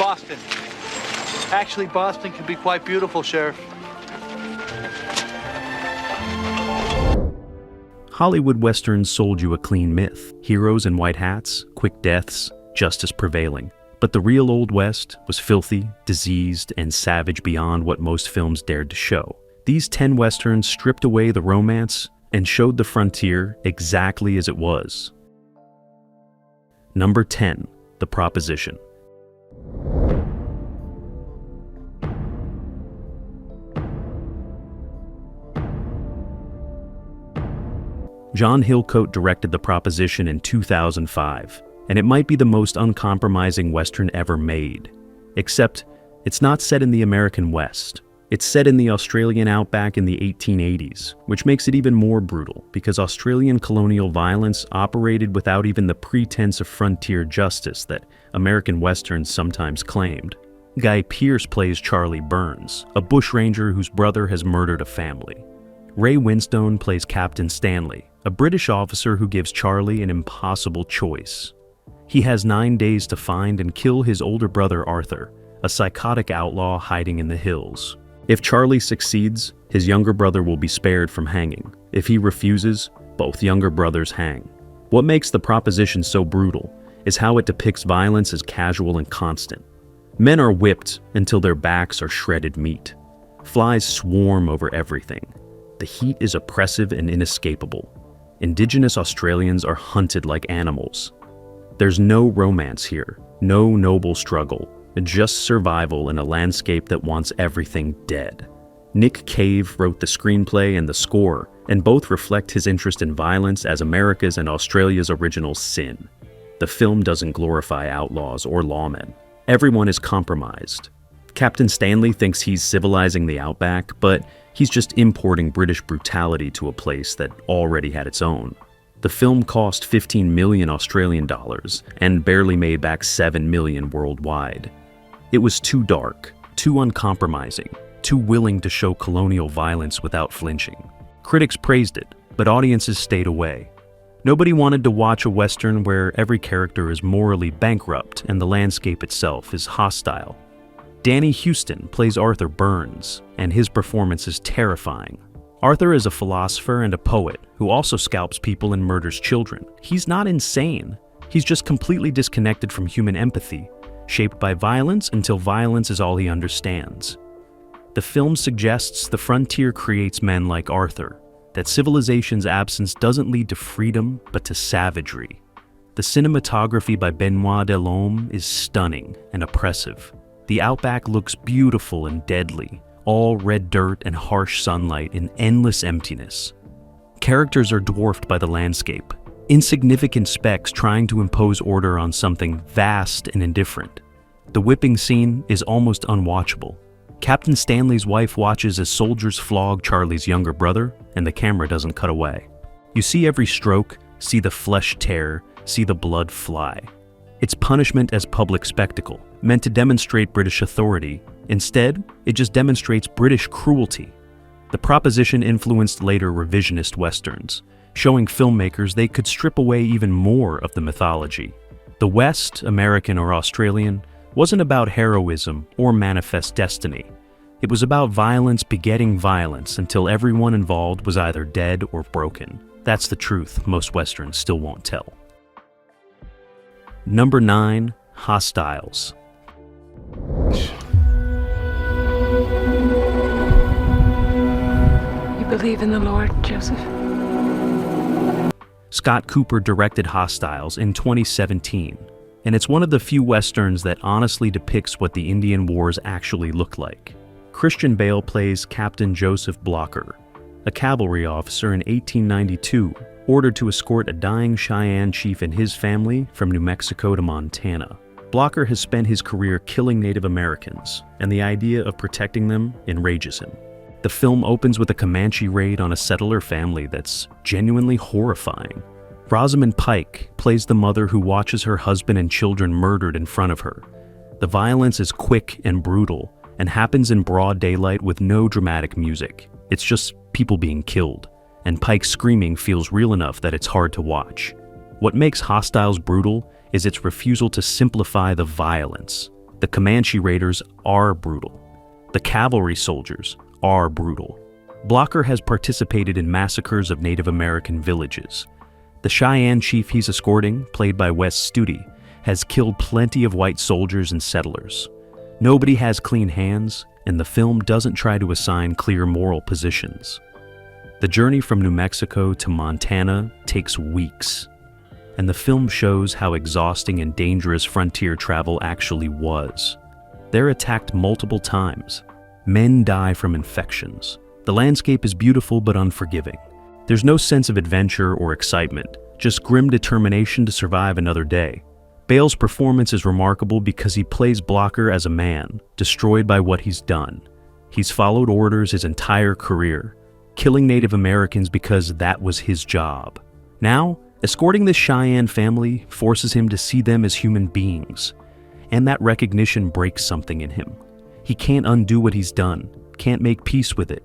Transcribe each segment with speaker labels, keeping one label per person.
Speaker 1: Boston. Actually, Boston can be quite beautiful, Sheriff.
Speaker 2: Hollywood westerns sold you a clean myth. Heroes in white hats, quick deaths, justice prevailing. But the real Old West was filthy, diseased, and savage beyond what most films dared to show. These 10 westerns stripped away the romance and showed the frontier exactly as it was. Number 10, The Proposition. John Hillcoat directed The Proposition in 2005. And it might be the most uncompromising Western ever made. Except, it's not set in the American West. It's set in the Australian outback in the 1880s, which makes it even more brutal because Australian colonial violence operated without even the pretense of frontier justice that American Westerns sometimes claimed. Guy Pearce plays Charlie Burns, a bushranger whose brother has murdered a family. Ray Winstone plays Captain Stanley, a British officer who gives Charlie an impossible choice. He has 9 days to find and kill his older brother Arthur, a psychotic outlaw hiding in the hills. If Charlie succeeds, his younger brother will be spared from hanging. If he refuses, both younger brothers hang. What makes The Proposition so brutal is how it depicts violence as casual and constant. Men are whipped until their backs are shredded meat. Flies swarm over everything. The heat is oppressive and inescapable. Indigenous Australians are hunted like animals. There's no romance here, no noble struggle, just survival in a landscape that wants everything dead. Nick Cave wrote the screenplay and the score, and both reflect his interest in violence as America's and Australia's original sin. The film doesn't glorify outlaws or lawmen. Everyone is compromised. Captain Stanley thinks he's civilizing the outback, but he's just importing British brutality to a place that already had its own. The film cost 15 million Australian dollars and barely made back 7 million worldwide. It was too dark, too uncompromising, too willing to show colonial violence without flinching. Critics praised it, but audiences stayed away. Nobody wanted to watch a Western where every character is morally bankrupt and the landscape itself is hostile. Danny Huston plays Arthur Burns, and his performance is terrifying. Arthur is a philosopher and a poet who also scalps people and murders children. He's not insane. He's just completely disconnected from human empathy, shaped by violence until violence is all he understands. The film suggests the frontier creates men like Arthur, that civilization's absence doesn't lead to freedom but to savagery. The cinematography by Benoit Delhomme is stunning and oppressive. The outback looks beautiful and deadly, all red dirt and harsh sunlight in endless emptiness. Characters are dwarfed by the landscape, insignificant specks trying to impose order on something vast and indifferent. The whipping scene is almost unwatchable. Captain Stanley's wife watches as soldiers flog Charlie's younger brother, and the camera doesn't cut away. You see every stroke, see the flesh tear, see the blood fly. It's punishment as public spectacle, meant to demonstrate British authority. Instead, it just demonstrates British cruelty. The Proposition influenced later revisionist westerns, showing filmmakers they could strip away even more of the mythology. The West, American or Australian, wasn't about heroism or manifest destiny. It was about violence begetting violence until everyone involved was either dead or broken. That's the truth most westerns still won't tell. Number 9, Hostiles.
Speaker 3: You believe in the Lord, Joseph?
Speaker 2: Scott Cooper directed Hostiles in 2017, and it's one of the few westerns that honestly depicts what the Indian Wars actually looked like. Christian Bale plays Captain Joseph Blocker, a cavalry officer in 1892, ordered to escort a dying Cheyenne chief and his family from New Mexico to Montana. Blocker has spent his career killing Native Americans, and the idea of protecting them enrages him. The film opens with a Comanche raid on a settler family that's genuinely horrifying. Rosamund Pike plays the mother who watches her husband and children murdered in front of her. The violence is quick and brutal, and happens in broad daylight with no dramatic music. It's just people being killed, and Pike's screaming feels real enough that it's hard to watch. What makes Hostiles brutal is its refusal to simplify the violence. The Comanche raiders are brutal. The cavalry soldiers are brutal. Blocker has participated in massacres of Native American villages. The Cheyenne chief he's escorting, played by Wes Studi, has killed plenty of white soldiers and settlers. Nobody has clean hands, and the film doesn't try to assign clear moral positions. The journey from New Mexico to Montana takes weeks, and the film shows how exhausting and dangerous frontier travel actually was. They're attacked multiple times. Men die from infections. The landscape is beautiful but unforgiving. There's no sense of adventure or excitement, just grim determination to survive another day. Bale's performance is remarkable because he plays Blocker as a man, destroyed by what he's done. He's followed orders his entire career, killing Native Americans because that was his job. Now, escorting this Cheyenne family forces him to see them as human beings, and that recognition breaks something in him. He can't undo what he's done, can't make peace with it,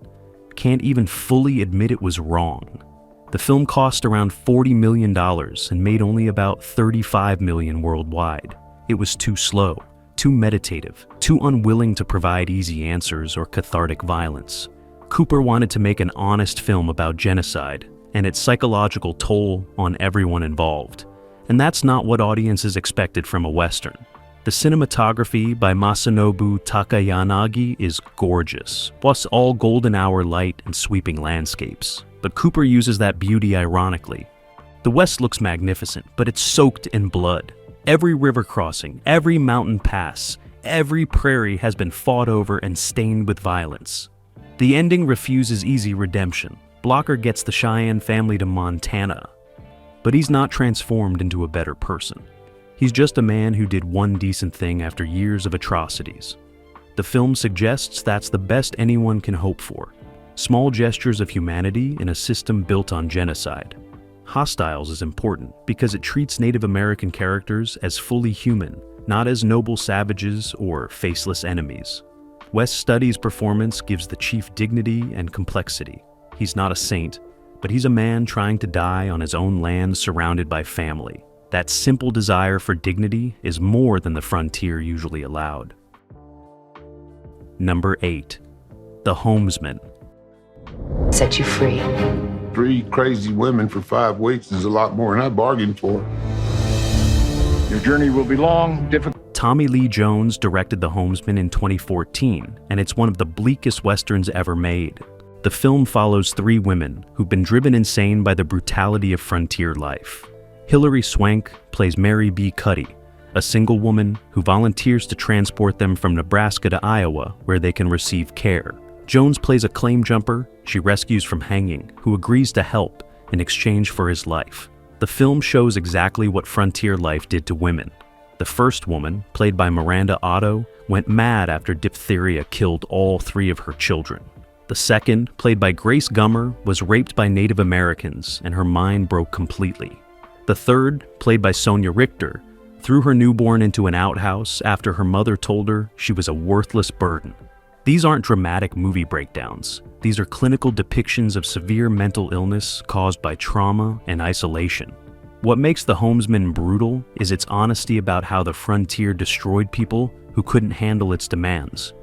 Speaker 2: can't even fully admit it was wrong. The film cost around $40 million and made only about $35 million worldwide. It was too slow, too meditative, too unwilling to provide easy answers or cathartic violence. Cooper wanted to make an honest film about genocide and its psychological toll on everyone involved. And that's not what audiences expected from a Western. The cinematography by Masanobu Takayanagi is gorgeous, plus all golden hour light and sweeping landscapes. But Cooper uses that beauty ironically. The West looks magnificent, but it's soaked in blood. Every river crossing, every mountain pass, every prairie has been fought over and stained with violence. The ending refuses easy redemption. Blocker gets the Cheyenne family to Montana, but he's not transformed into a better person. He's just a man who did one decent thing after years of atrocities. The film suggests that's the best anyone can hope for. Small gestures of humanity in a system built on genocide. Hostiles is important because it treats Native American characters as fully human, not as noble savages or faceless enemies. Wes Studi's performance gives the chief dignity and complexity. He's not a saint, but he's a man trying to die on his own land surrounded by family. That simple desire for dignity is more than the frontier usually allowed. Number 8. The Homesman.
Speaker 3: Set you free.
Speaker 4: 3 crazy women for 5 weeks is a lot more than I bargained for.
Speaker 5: Your journey will be long, difficult.
Speaker 2: Tommy Lee Jones directed The Homesman in 2014, and it's one of the bleakest westerns ever made. The film follows 3 women who've been driven insane by the brutality of frontier life. Hilary Swank plays Mary B. Cuddy, a single woman who volunteers to transport them from Nebraska to Iowa where they can receive care. Jones plays a claim jumper she rescues from hanging who agrees to help in exchange for his life. The film shows exactly what frontier life did to women. The first woman, played by Miranda Otto, went mad after diphtheria killed all 3 of her children. The second, played by Grace Gummer, was raped by Native Americans and her mind broke completely. The third, played by Sonia Richter, threw her newborn into an outhouse after her mother told her she was a worthless burden. These aren't dramatic movie breakdowns. These are clinical depictions of severe mental illness caused by trauma and isolation. What makes The Homesman brutal is its honesty about how the frontier destroyed people who couldn't handle its demands.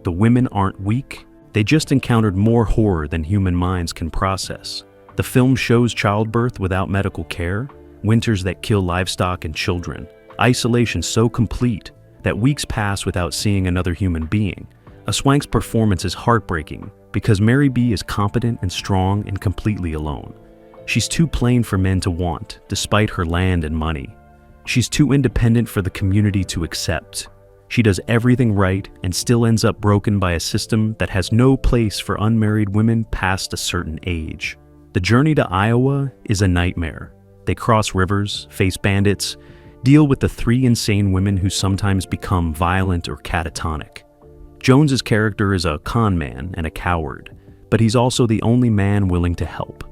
Speaker 2: The women aren't weak, they just encountered more horror than human minds can process. The film shows childbirth without medical care, winters that kill livestock and children, isolation so complete that weeks pass without seeing another human being. Swank's performance is heartbreaking because Mary B is competent and strong and completely alone. She's too plain for men to want, despite her land and money. She's too independent for the community to accept. She does everything right and still ends up broken by a system that has no place for unmarried women past a certain age. The journey to Iowa is a nightmare. They cross rivers, face bandits, deal with the 3 insane women who sometimes become violent or catatonic. Jones's character is a con man and a coward, but he's also the only man willing to help.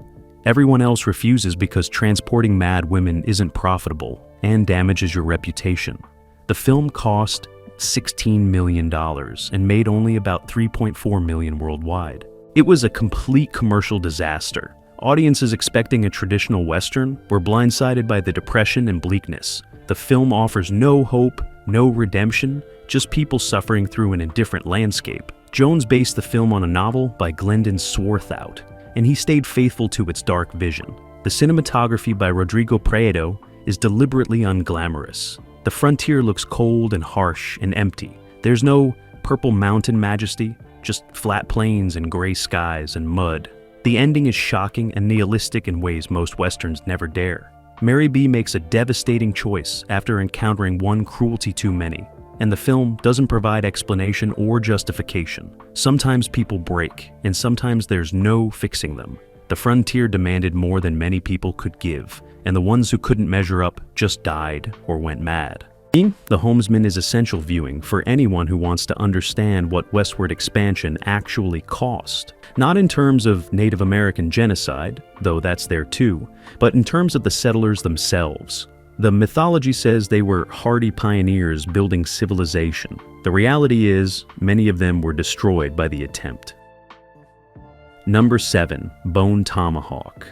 Speaker 2: Everyone else refuses because transporting mad women isn't profitable and damages your reputation. The film cost $16 million and made only about $3.4 million worldwide. It was a complete commercial disaster. Audiences expecting a traditional Western were blindsided by the depression and bleakness. The film offers no hope, no redemption, just people suffering through an indifferent landscape. Jones based the film on a novel by Glendon Swarthout, and he stayed faithful to its dark vision. The cinematography by Rodrigo Prieto is deliberately unglamorous. The frontier looks cold and harsh and empty. There's no purple mountain majesty, just flat plains and gray skies and mud. The ending is shocking and nihilistic in ways most westerns never dare. Mary B makes a devastating choice after encountering one cruelty too many, and the film doesn't provide explanation or justification. Sometimes people break, and sometimes there's no fixing them. The frontier demanded more than many people could give, and the ones who couldn't measure up just died or went mad. The Homesman is essential viewing for anyone who wants to understand what westward expansion actually cost. Not in terms of Native American genocide, though that's there too, but in terms of the settlers themselves. The mythology says they were hardy pioneers building civilization. The reality is, many of them were destroyed by the attempt. Number 7. Bone Tomahawk.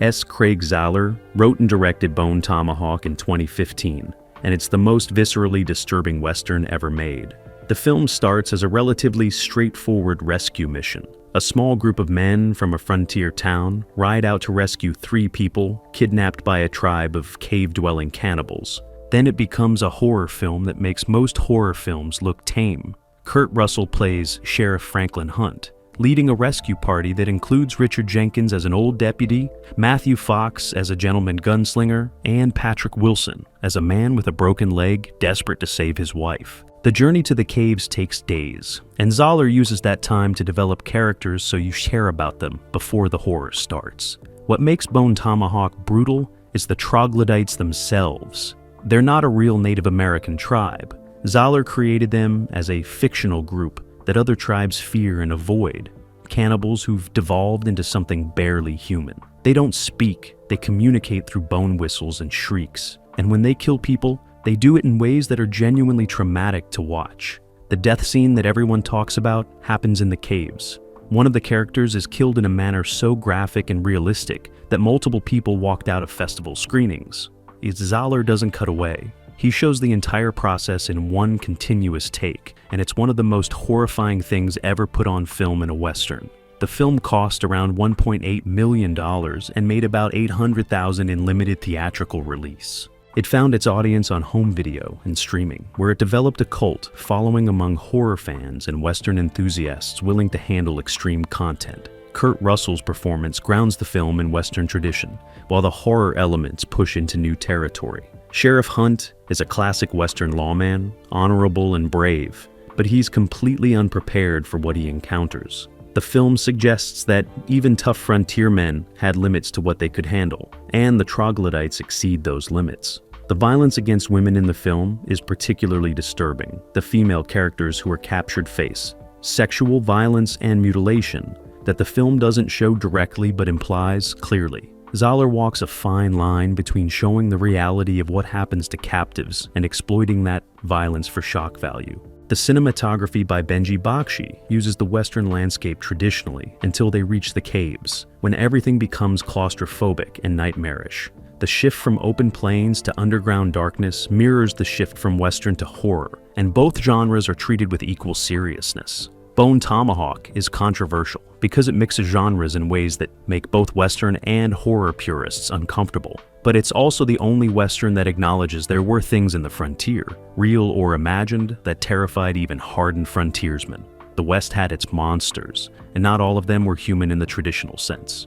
Speaker 2: S. Craig Zahler wrote and directed Bone Tomahawk in 2015, and it's the most viscerally disturbing Western ever made. The film starts as a relatively straightforward rescue mission. A small group of men from a frontier town ride out to rescue 3 people kidnapped by a tribe of cave-dwelling cannibals. Then it becomes a horror film that makes most horror films look tame. Kurt Russell plays Sheriff Franklin Hunt, leading a rescue party that includes Richard Jenkins as an old deputy, Matthew Fox as a gentleman gunslinger, and Patrick Wilson as a man with a broken leg desperate to save his wife. The journey to the caves takes days, and Zahler uses that time to develop characters so you care about them before the horror starts. What makes Bone Tomahawk brutal is the troglodytes themselves. They're not a real Native American tribe. Zahler created them as a fictional group that other tribes fear and avoid, cannibals who've devolved into something barely human. They don't speak, they communicate through bone whistles and shrieks, and when they kill people, they do it in ways that are genuinely traumatic to watch. The death scene that everyone talks about happens in the caves. One of the characters is killed in a manner so graphic and realistic that multiple people walked out of festival screenings. Zahler doesn't cut away. He shows the entire process in one continuous take, and it's one of the most horrifying things ever put on film in a Western. The film cost around $1.8 million and made about $800,000 in limited theatrical release. It found its audience on home video and streaming, where it developed a cult following among horror fans and Western enthusiasts willing to handle extreme content. Kurt Russell's performance grounds the film in Western tradition, while the horror elements push into new territory. Sheriff Hunt is a classic Western lawman, honorable and brave, but he's completely unprepared for what he encounters. The film suggests that even tough frontiermen had limits to what they could handle, and the troglodytes exceed those limits. The violence against women in the film is particularly disturbing. The female characters who are captured face sexual violence and mutilation that the film doesn't show directly but implies clearly. Zahler walks a fine line between showing the reality of what happens to captives and exploiting that violence for shock value. The cinematography by Benji Bakshi uses the Western landscape traditionally until they reach the caves, when everything becomes claustrophobic and nightmarish. The shift from open plains to underground darkness mirrors the shift from Western to horror, and both genres are treated with equal seriousness. Bone Tomahawk is controversial because it mixes genres in ways that make both Western and horror purists uncomfortable. But it's also the only Western that acknowledges there were things in the frontier, real or imagined, that terrified even hardened frontiersmen. The West had its monsters, and not all of them were human in the traditional sense.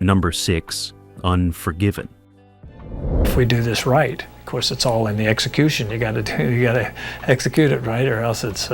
Speaker 2: Number 6. Unforgiven.
Speaker 6: If we do this right, of course it's all in the execution. You gotta execute it right, or else it's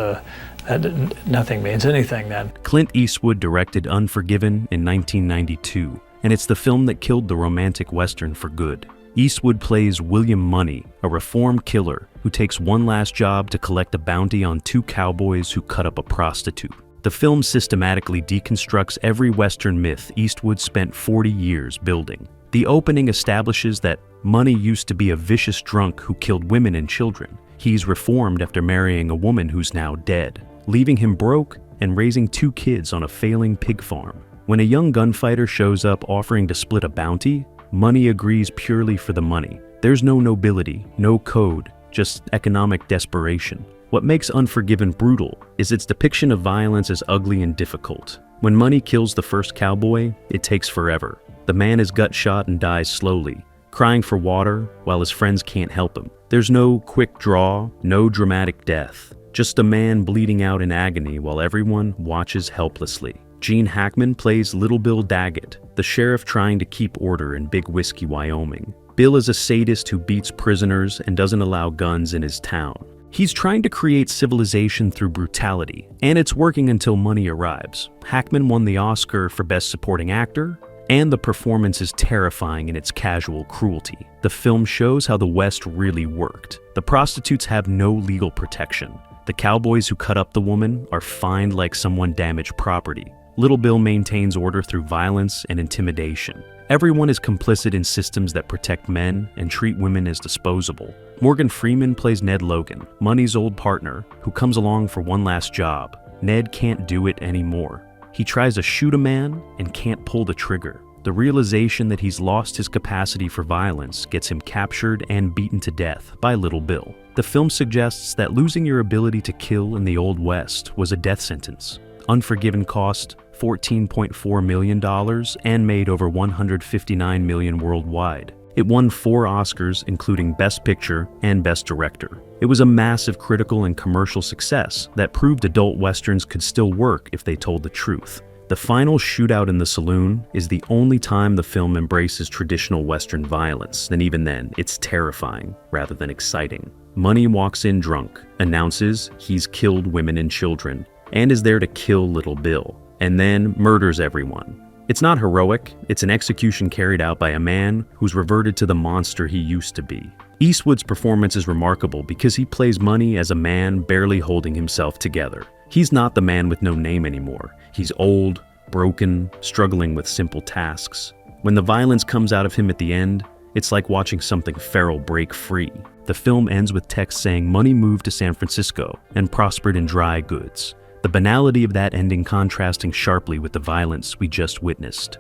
Speaker 6: nothing means anything then.
Speaker 2: Clint Eastwood directed Unforgiven in 1992, and it's the film that killed the romantic Western for good. Eastwood plays William Money, a reformed killer who takes one last job to collect a bounty on 2 cowboys who cut up a prostitute. The film systematically deconstructs every Western myth Eastwood spent 40 years building. The opening establishes that Money used to be a vicious drunk who killed women and children. He's reformed after marrying a woman who's now dead, leaving him broke and raising 2 kids on a failing pig farm. When a young gunfighter shows up offering to split a bounty, money agrees purely for the money. There's no nobility, no code, just economic desperation. What makes Unforgiven brutal is its depiction of violence as ugly and difficult. When money kills the first cowboy, it takes forever. The man is gut shot and dies slowly, crying for water while his friends can't help him. There's no quick draw, no dramatic death, just a man bleeding out in agony while everyone watches helplessly. Gene Hackman plays Little Bill Daggett, the sheriff trying to keep order in Big Whiskey, Wyoming. Bill is a sadist who beats prisoners and doesn't allow guns in his town. He's trying to create civilization through brutality, and it's working until money arrives. Hackman won the Oscar for Best Supporting Actor, and the performance is terrifying in its casual cruelty. The film shows how the West really worked. The prostitutes have no legal protection. The cowboys who cut up the woman are fined like someone damaged property. Little Bill maintains order through violence and intimidation. Everyone is complicit in systems that protect men and treat women as disposable. Morgan Freeman plays Ned Logan, Money's old partner, who comes along for one last job. Ned can't do it anymore. He tries to shoot a man and can't pull the trigger. The realization that he's lost his capacity for violence gets him captured and beaten to death by Little Bill. The film suggests that losing your ability to kill in the Old West was a death sentence. Unforgiven cost $14.4 million and made over $159 million worldwide. It won 4 Oscars, including Best Picture and Best Director. It was a massive critical and commercial success that proved adult westerns could still work if they told the truth. The final shootout in the saloon is the only time the film embraces traditional Western violence, and even then, it's terrifying rather than exciting. Money walks in drunk, announces he's killed women and children, and is there to kill Little Bill, and then murders everyone. It's not heroic, it's an execution carried out by a man who's reverted to the monster he used to be. Eastwood's performance is remarkable because he plays Money as a man barely holding himself together. He's not the man with no name anymore. He's old, broken, struggling with simple tasks. When the violence comes out of him at the end, it's like watching something feral break free. The film ends with text saying Money moved to San Francisco and prospered in dry goods. The banality of that ending contrasting sharply with the violence we just witnessed.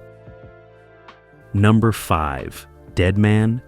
Speaker 2: Number 5. Dead Man.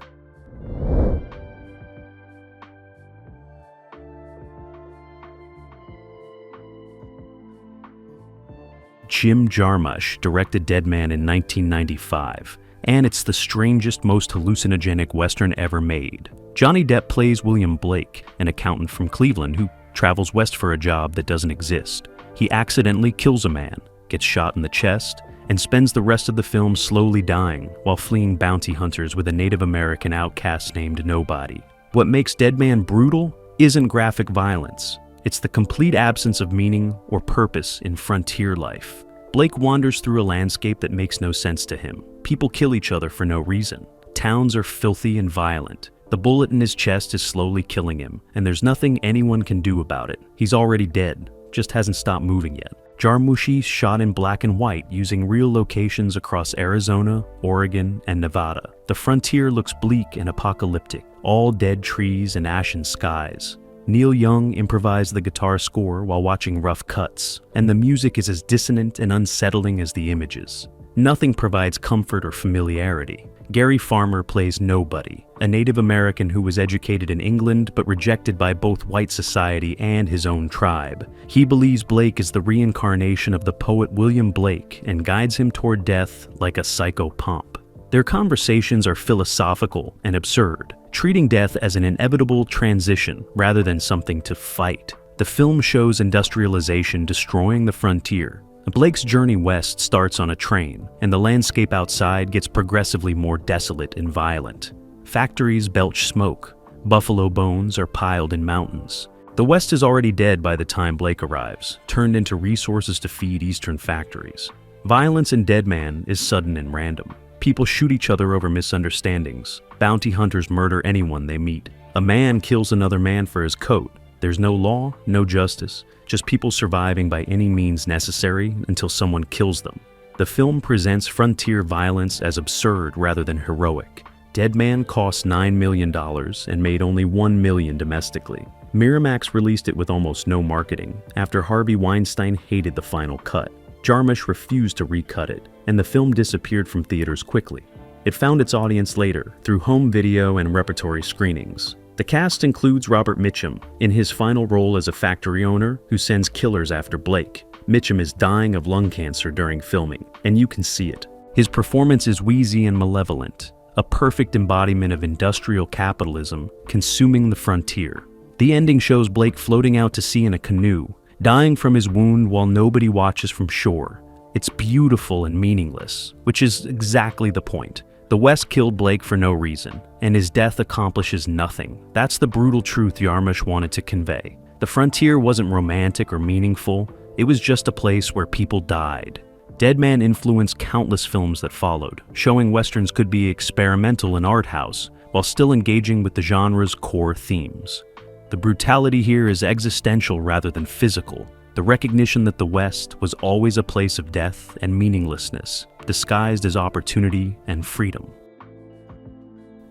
Speaker 2: Jim Jarmusch directed Dead Man in 1995, and it's the strangest, most hallucinogenic Western ever made. Johnny Depp plays William Blake, an accountant from Cleveland who travels west for a job that doesn't exist. He accidentally kills a man, gets shot in the chest, and spends the rest of the film slowly dying while fleeing bounty hunters with a Native American outcast named Nobody. What makes Dead Man brutal isn't graphic violence. It's the complete absence of meaning or purpose in frontier life. Blake wanders through a landscape that makes no sense to him. People kill each other for no reason. Towns are filthy and violent. The bullet in his chest is slowly killing him, and there's nothing anyone can do about it. He's already dead, just hasn't stopped moving yet. Jarmusch shot in black and white using real locations across Arizona, Oregon, and Nevada. The frontier looks bleak and apocalyptic, all dead trees and ashen skies. Neil Young improvised the guitar score while watching rough cuts, and the music is as dissonant and unsettling as the images. Nothing provides comfort or familiarity. Gary Farmer plays Nobody, a Native American who was educated in England but rejected by both white society and his own tribe. He believes Blake is the reincarnation of the poet William Blake and guides him toward death like a psychopomp. Their conversations are philosophical and absurd, treating death as an inevitable transition rather than something to fight. The film shows industrialization destroying the frontier. Blake's journey west starts on a train, and the landscape outside gets progressively more desolate and violent. Factories belch smoke. Buffalo bones are piled in mountains. The West is already dead by the time Blake arrives, turned into resources to feed Eastern factories. Violence in Dead Man is sudden and random. People shoot each other over misunderstandings. Bounty hunters murder anyone they meet. A man kills another man for his coat. There's no law, no justice, just people surviving by any means necessary until someone kills them. The film presents frontier violence as absurd rather than heroic. Dead Man cost $9 million and made only $1 million domestically. Miramax released it with almost no marketing after Harvey Weinstein hated the final cut. Jarmusch refused to recut it, and the film disappeared from theaters quickly. It found its audience later through home video and repertory screenings. The cast includes Robert Mitchum in his final role as a factory owner who sends killers after Blake. Mitchum is dying of lung cancer during filming, and you can see it. His performance is wheezy and malevolent, a perfect embodiment of industrial capitalism consuming the frontier. The ending shows Blake floating out to sea in a canoe, dying from his wound while nobody watches from shore. It's beautiful and meaningless, which is exactly the point. The West killed Blake for no reason, and his death accomplishes nothing. That's the brutal truth Jarmusch wanted to convey. The frontier wasn't romantic or meaningful, it was just a place where people died. Dead Man influenced countless films that followed, showing Westerns could be experimental and art house, while still engaging with the genre's core themes. The brutality here is existential rather than physical, the recognition that the West was always a place of death and meaninglessness, disguised as opportunity and freedom.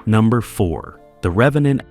Speaker 2: Number 4. The Revenant.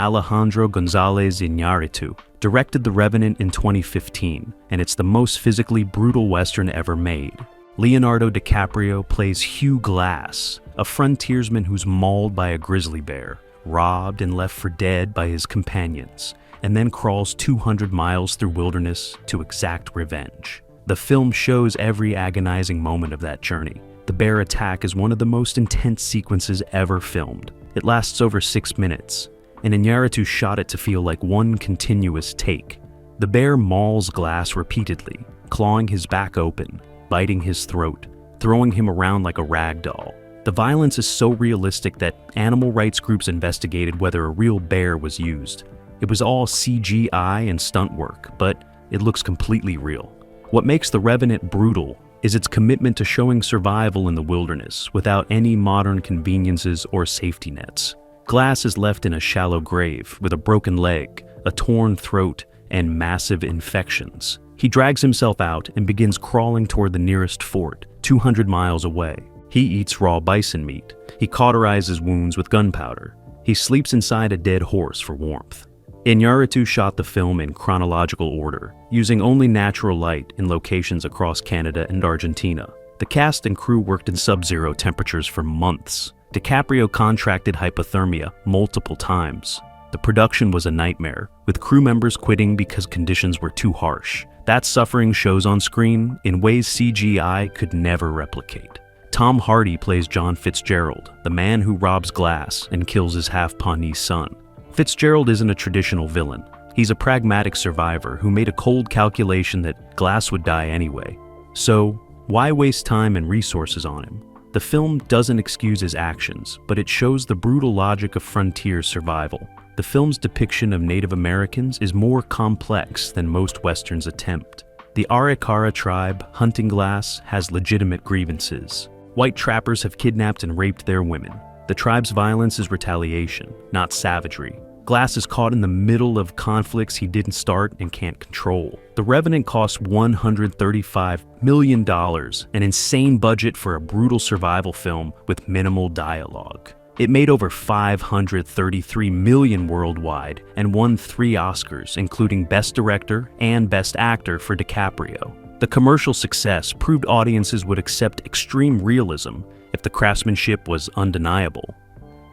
Speaker 2: Alejandro González Iñárritu directed The Revenant in 2015, and it's the most physically brutal Western ever made. Leonardo DiCaprio plays Hugh Glass, a frontiersman who's mauled by a grizzly bear, robbed and left for dead by his companions, and then crawls 200 miles through wilderness to exact revenge. The film shows every agonizing moment of that journey. The bear attack is one of the most intense sequences ever filmed. It lasts over 6 minutes, and Iñárritu shot it to feel like one continuous take. The bear mauls Glass repeatedly, clawing his back open, biting his throat, throwing him around like a rag doll. The violence is so realistic that animal rights groups investigated whether a real bear was used. It was all CGI and stunt work, but it looks completely real. What makes The Revenant brutal is its commitment to showing survival in the wilderness without any modern conveniences or safety nets. Glass is left in a shallow grave with a broken leg, a torn throat, and massive infections. He drags himself out and begins crawling toward the nearest fort, 200 miles away. He eats raw bison meat. He cauterizes wounds with gunpowder. He sleeps inside a dead horse for warmth. Iñárritu shot the film in chronological order, using only natural light in locations across Canada and Argentina. The cast and crew worked in sub-zero temperatures for months. DiCaprio contracted hypothermia multiple times. The production was a nightmare, with crew members quitting because conditions were too harsh. That suffering shows on screen in ways CGI could never replicate. Tom Hardy plays John Fitzgerald, the man who robs Glass and kills his half-Pawnee son. Fitzgerald isn't a traditional villain. He's a pragmatic survivor who made a cold calculation that Glass would die anyway. So, why waste time and resources on him? The film doesn't excuse his actions, but it shows the brutal logic of frontier survival. The film's depiction of Native Americans is more complex than most Westerns attempt. The Arikara tribe hunting Glass has legitimate grievances. White trappers have kidnapped and raped their women. The tribe's violence is retaliation, not savagery. Glass is caught in the middle of conflicts he didn't start and can't control. The Revenant cost $135 million, an insane budget for a brutal survival film with minimal dialogue. It made over $533 million worldwide and won 3 Oscars, including Best Director and Best Actor for DiCaprio. The commercial success proved audiences would accept extreme realism if the craftsmanship was undeniable.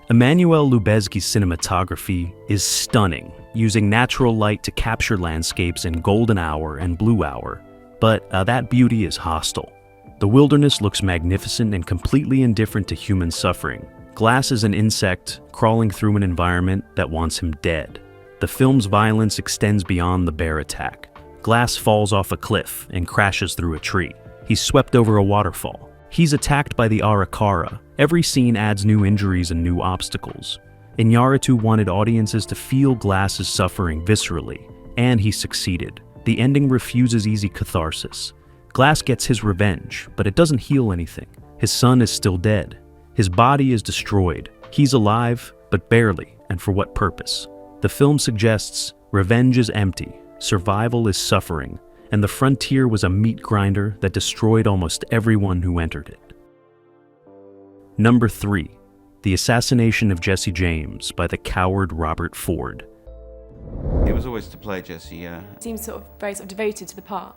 Speaker 2: Emmanuel Lubezki's cinematography is stunning, using natural light to capture landscapes in golden hour and blue hour, but that beauty is hostile. The wilderness looks magnificent and completely indifferent to human suffering. Glass is an insect crawling through an environment that wants him dead. The film's violence extends beyond the bear attack. Glass falls off a cliff and crashes through a tree. He's swept over a waterfall. He's attacked by the Arikara. Every scene adds new injuries and new obstacles. Iñárritu wanted audiences to feel Glass's suffering viscerally, and he succeeded. The ending refuses easy catharsis. Glass gets his revenge, but it doesn't heal anything. His son is still dead. His body is destroyed. He's alive, but barely, and for what purpose? The film suggests revenge is empty, survival is suffering, and the frontier was a meat grinder that destroyed almost everyone who entered it. Number 3. The Assassination of Jesse James by the coward Robert Ford.
Speaker 7: It was always to play Jesse, yeah.
Speaker 8: Seems sort of very sort of devoted to the part.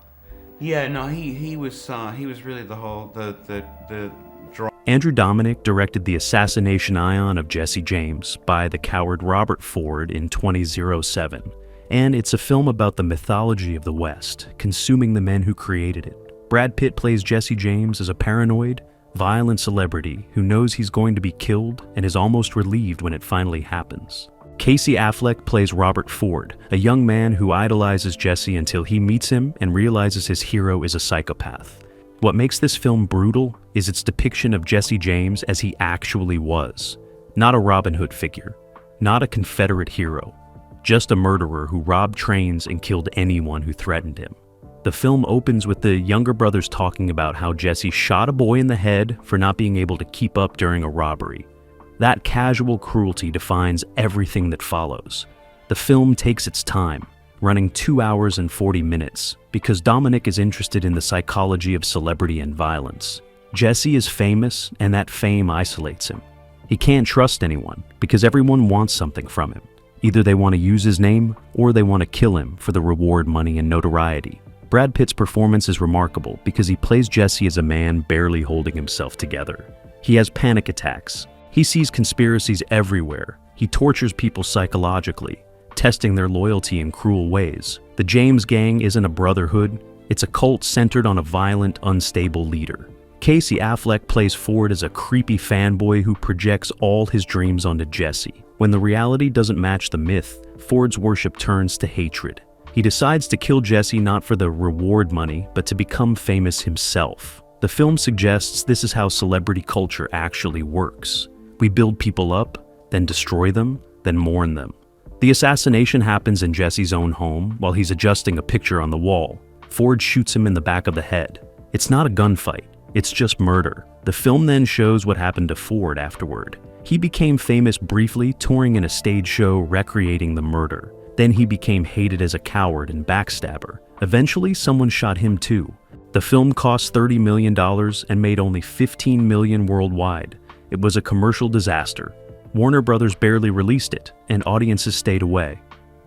Speaker 7: Yeah, no, he was really the whole the draw.
Speaker 2: Andrew Dominik directed The Assassination Ion of Jesse James by the coward Robert Ford in 2007, and it's a film about the mythology of the West, consuming the men who created it. Brad Pitt plays Jesse James as a paranoid, violent celebrity who knows he's going to be killed and is almost relieved when it finally happens. Casey Affleck plays Robert Ford, a young man who idolizes Jesse until he meets him and realizes his hero is a psychopath. What makes this film brutal is its depiction of Jesse James as he actually was. Not a Robin Hood figure, not a Confederate hero, just a murderer who robbed trains and killed anyone who threatened him. The film opens with the younger brothers talking about how Jesse shot a boy in the head for not being able to keep up during a robbery. That casual cruelty defines everything that follows. The film takes its time, running 2 hours and 40 minutes, because Dominik is interested in the psychology of celebrity and violence. Jesse is famous, and that fame isolates him. He can't trust anyone, because everyone wants something from him. Either they want to use his name, or they want to kill him for the reward money and notoriety. Brad Pitt's performance is remarkable because he plays Jesse as a man barely holding himself together. He has panic attacks. He sees conspiracies everywhere. He tortures people psychologically, testing their loyalty in cruel ways. The James gang isn't a brotherhood, it's a cult centered on a violent, unstable leader. Casey Affleck plays Ford as a creepy fanboy who projects all his dreams onto Jesse. When the reality doesn't match the myth, Ford's worship turns to hatred. He decides to kill Jesse not for the reward money, but to become famous himself. The film suggests this is how celebrity culture actually works. We build people up, then destroy them, then mourn them. The assassination happens in Jesse's own home while he's adjusting a picture on the wall. Ford shoots him in the back of the head. It's not a gunfight, it's just murder. The film then shows what happened to Ford afterward. He became famous briefly touring in a stage show recreating the murder. Then he became hated as a coward and backstabber. Eventually, someone shot him too. The film cost $30 million and made only $15 million worldwide. It was a commercial disaster. Warner Brothers barely released it, and audiences stayed away.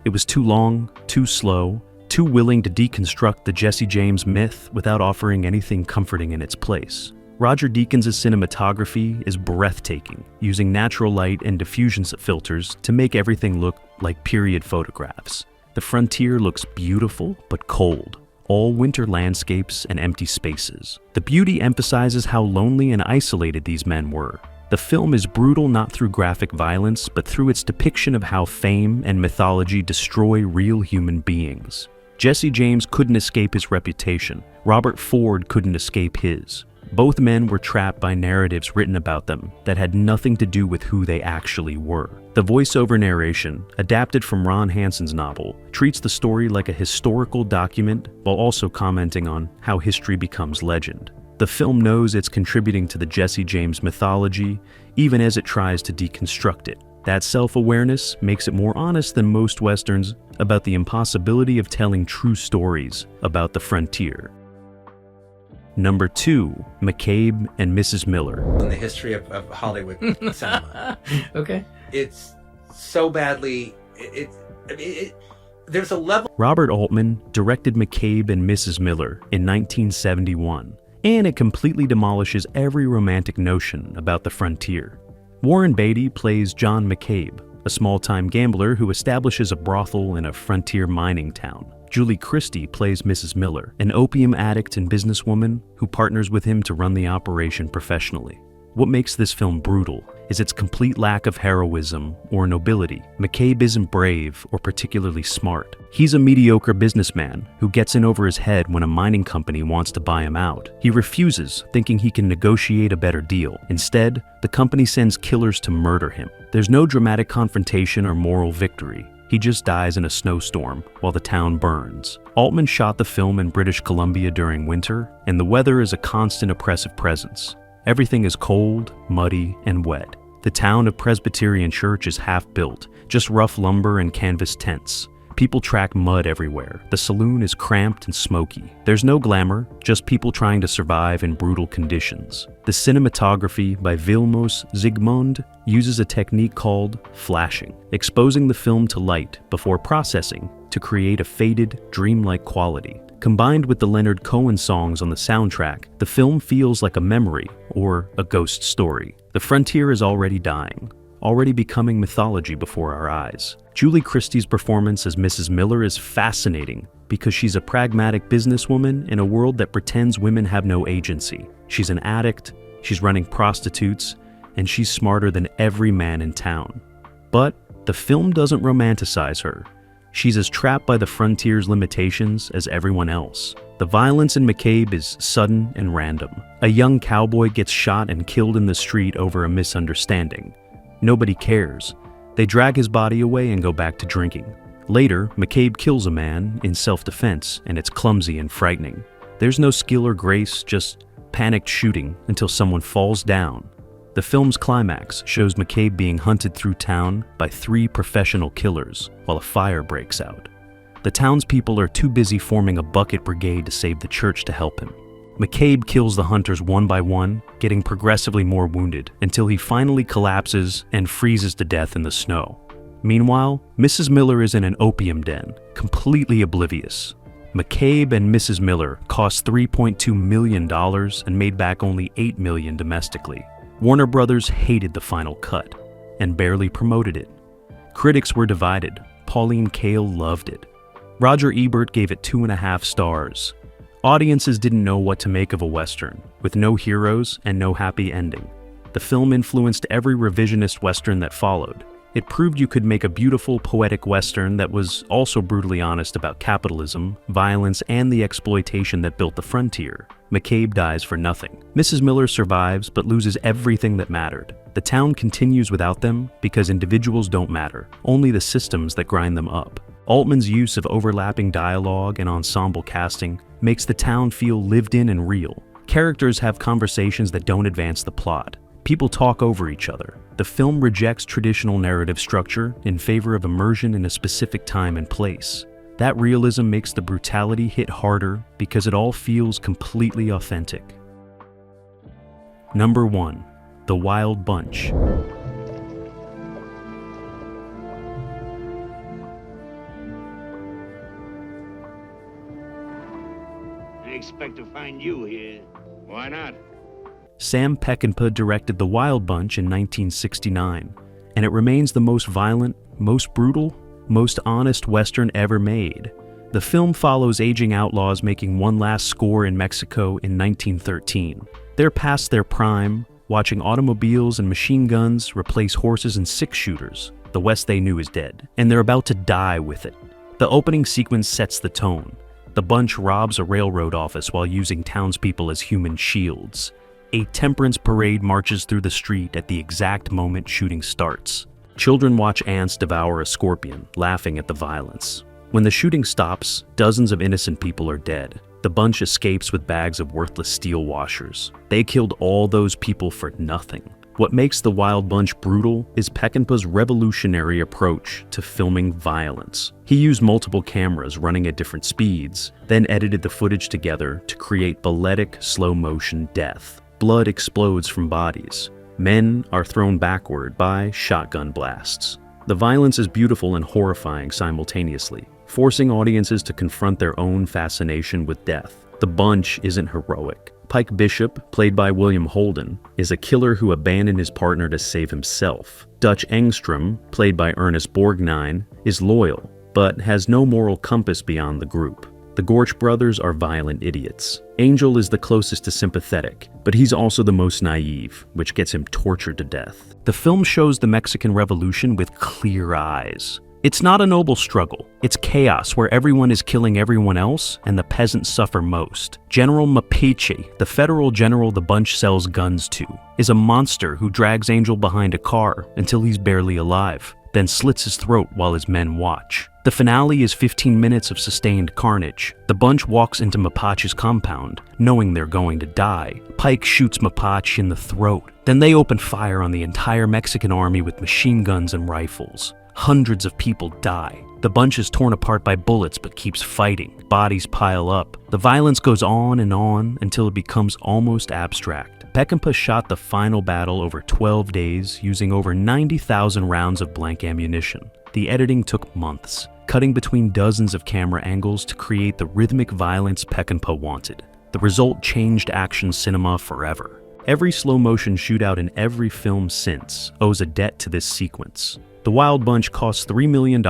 Speaker 2: It was too long, too slow, too willing to deconstruct the Jesse James myth without offering anything comforting in its place. Roger Deakins' cinematography is breathtaking, using natural light and diffusion filters to make everything look like period photographs. The frontier looks beautiful but cold, all winter landscapes and empty spaces. The beauty emphasizes how lonely and isolated these men were. The film is brutal not through graphic violence, but through its depiction of how fame and mythology destroy real human beings. Jesse James couldn't escape his reputation. Robert Ford couldn't escape his. Both men were trapped by narratives written about them that had nothing to do with who they actually were. The voiceover narration, adapted from Ron Hansen's novel, treats the story like a historical document while also commenting on how history becomes legend. The film knows it's contributing to the Jesse James mythology, even as it tries to deconstruct it. That self-awareness makes it more honest than most Westerns about the impossibility of telling true stories about the frontier. Number 2, McCabe and Mrs. Miller.
Speaker 9: In the history of Hollywood cinema.
Speaker 10: Okay.
Speaker 9: It's so badly, there's a level.
Speaker 2: Robert Altman directed McCabe and Mrs. Miller in 1971, and it completely demolishes every romantic notion about the frontier. Warren Beatty plays John McCabe, a small-time gambler who establishes a brothel in a frontier mining town. Julie Christie plays Mrs. Miller, an opium addict and businesswoman who partners with him to run the operation professionally. What makes this film brutal is its complete lack of heroism or nobility. McCabe isn't brave or particularly smart. He's a mediocre businessman who gets in over his head when a mining company wants to buy him out. He refuses, thinking he can negotiate a better deal. Instead, the company sends killers to murder him. There's no dramatic confrontation or moral victory. He just dies in a snowstorm while the town burns. Altman shot the film in British Columbia during winter, and the weather is a constant oppressive presence. Everything is cold, muddy, and wet. The town of Presbyterian Church is half built, just rough lumber and canvas tents. People track mud everywhere. The saloon is cramped and smoky. There's no glamour, just people trying to survive in brutal conditions. The cinematography by Vilmos Zsigmond uses a technique called flashing, exposing the film to light before processing to create a faded, dreamlike quality. Combined with the Leonard Cohen songs on the soundtrack, the film feels like a memory or a ghost story. The frontier is already dying, already becoming mythology before our eyes. Julie Christie's performance as Mrs. Miller is fascinating because she's a pragmatic businesswoman in a world that pretends women have no agency. She's an addict, she's running prostitutes, and she's smarter than every man in town. But the film doesn't romanticize her. She's as trapped by the frontier's limitations as everyone else. The violence in McCabe is sudden and random. A young cowboy gets shot and killed in the street over a misunderstanding. Nobody cares. They drag his body away and go back to drinking. Later, McCabe kills a man in self-defense, and it's clumsy and frightening. There's no skill or grace, just panicked shooting until someone falls down. The film's climax shows McCabe being hunted through town by 3 professional killers while a fire breaks out. The townspeople are too busy forming a bucket brigade to save the church to help him. McCabe kills the hunters one by one, getting progressively more wounded until he finally collapses and freezes to death in the snow. Meanwhile, Mrs. Miller is in an opium den, completely oblivious. McCabe and Mrs. Miller cost $3.2 million and made back only $8 million domestically. Warner Brothers hated the final cut and barely promoted it. Critics were divided. Pauline Kael loved it. Roger Ebert gave it 2.5 stars. Audiences didn't know what to make of a Western, with no heroes and no happy ending. The film influenced every revisionist Western that followed. It proved you could make a beautiful, poetic Western that was also brutally honest about capitalism, violence, and the exploitation that built the frontier. McCabe dies for nothing. Mrs. Miller survives, but loses everything that mattered. The town continues without them because individuals don't matter, only the systems that grind them up. Altman's use of overlapping dialogue and ensemble casting makes the town feel lived in and real. Characters have conversations that don't advance the plot. People talk over each other. The film rejects traditional narrative structure in favor of immersion in a specific time and place. That realism makes the brutality hit harder because it all feels completely authentic. Number 1. The Wild Bunch.
Speaker 10: I expect to find you here. Why not?
Speaker 2: Sam Peckinpah directed The Wild Bunch in 1969, and it remains the most violent, most brutal, most honest Western ever made. The film follows aging outlaws making one last score in Mexico in 1913. They're past their prime, watching automobiles and machine guns replace horses and six-shooters. The West they knew is dead, and they're about to die with it. The opening sequence sets the tone. The bunch robs a railroad office while using townspeople as human shields. A temperance parade marches through the street at the exact moment shooting starts. Children watch ants devour a scorpion, laughing at the violence. When the shooting stops, dozens of innocent people are dead. The bunch escapes with bags of worthless steel washers. They killed all those people for nothing. What makes The Wild Bunch brutal is Peckinpah's revolutionary approach to filming violence. He used multiple cameras running at different speeds, then edited the footage together to create balletic, slow-motion death. Blood explodes from bodies. Men are thrown backward by shotgun blasts. The violence is beautiful and horrifying simultaneously, forcing audiences to confront their own fascination with death. The bunch isn't heroic. Pike Bishop, played by William Holden, is a killer who abandoned his partner to save himself. Dutch Engstrom, played by Ernest Borgnine, is loyal, but has no moral compass beyond the group. The Gorch brothers are violent idiots. Angel is the closest to sympathetic, but he's also the most naive, which gets him tortured to death. The film shows the Mexican Revolution with clear eyes. It's not a noble struggle. It's chaos where everyone is killing everyone else and the peasants suffer most. General Mapache, the federal general the bunch sells guns to, is a monster who drags Angel behind a car until he's barely alive, then slits his throat while his men watch. The finale is 15 minutes of sustained carnage. The bunch walks into Mapache's compound, knowing they're going to die. Pike shoots Mapache in the throat. Then they open fire on the entire Mexican army with machine guns and rifles. Hundreds of people die. The bunch is torn apart by bullets but keeps fighting. Bodies pile up. The violence goes on until it becomes almost abstract. Peckinpah shot the final battle over 12 days using over 90,000 rounds of blank ammunition. The editing took months, cutting between dozens of camera angles to create the rhythmic violence Peckinpah wanted. The result changed action cinema forever. Every slow-motion shootout in every film since owes a debt to this sequence. The Wild Bunch cost $3 million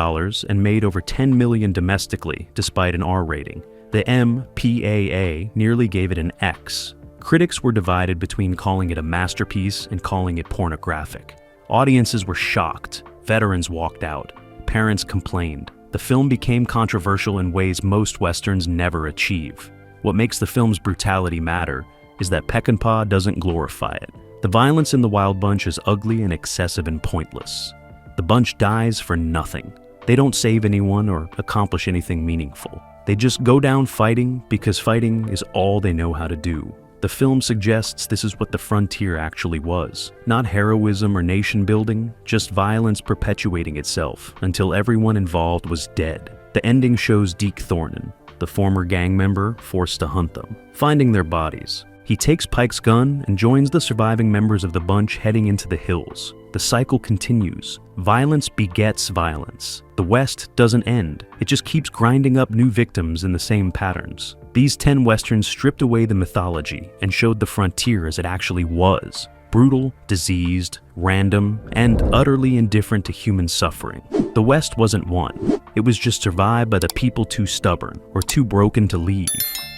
Speaker 2: and made over $10 million domestically, despite an R rating. The MPAA nearly gave it an X. Critics were divided between calling it a masterpiece and calling it pornographic. Audiences were shocked. Veterans walked out. Parents complained. The film became controversial in ways most Westerns never achieve. What makes the film's brutality matter is that Peckinpah doesn't glorify it. The violence in The Wild Bunch is ugly and excessive and pointless. The bunch dies for nothing. They don't save anyone or accomplish anything meaningful. They just go down fighting because fighting is all they know how to do. The film suggests this is what the frontier actually was. Not heroism or nation building, just violence perpetuating itself until everyone involved was dead. The ending shows Deke Thornton, the former gang member, forced to hunt them, finding their bodies. He takes Pike's gun and joins the surviving members of the bunch heading into the hills. The cycle continues. Violence begets violence. The West doesn't end. It just keeps grinding up new victims in the same patterns. These 10 Westerns stripped away the mythology and showed the frontier as it actually was. Brutal, diseased, random, and utterly indifferent to human suffering. The West wasn't won. It was just survived by the people too stubborn or too broken to leave.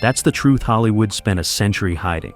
Speaker 2: That's the truth Hollywood spent a century hiding.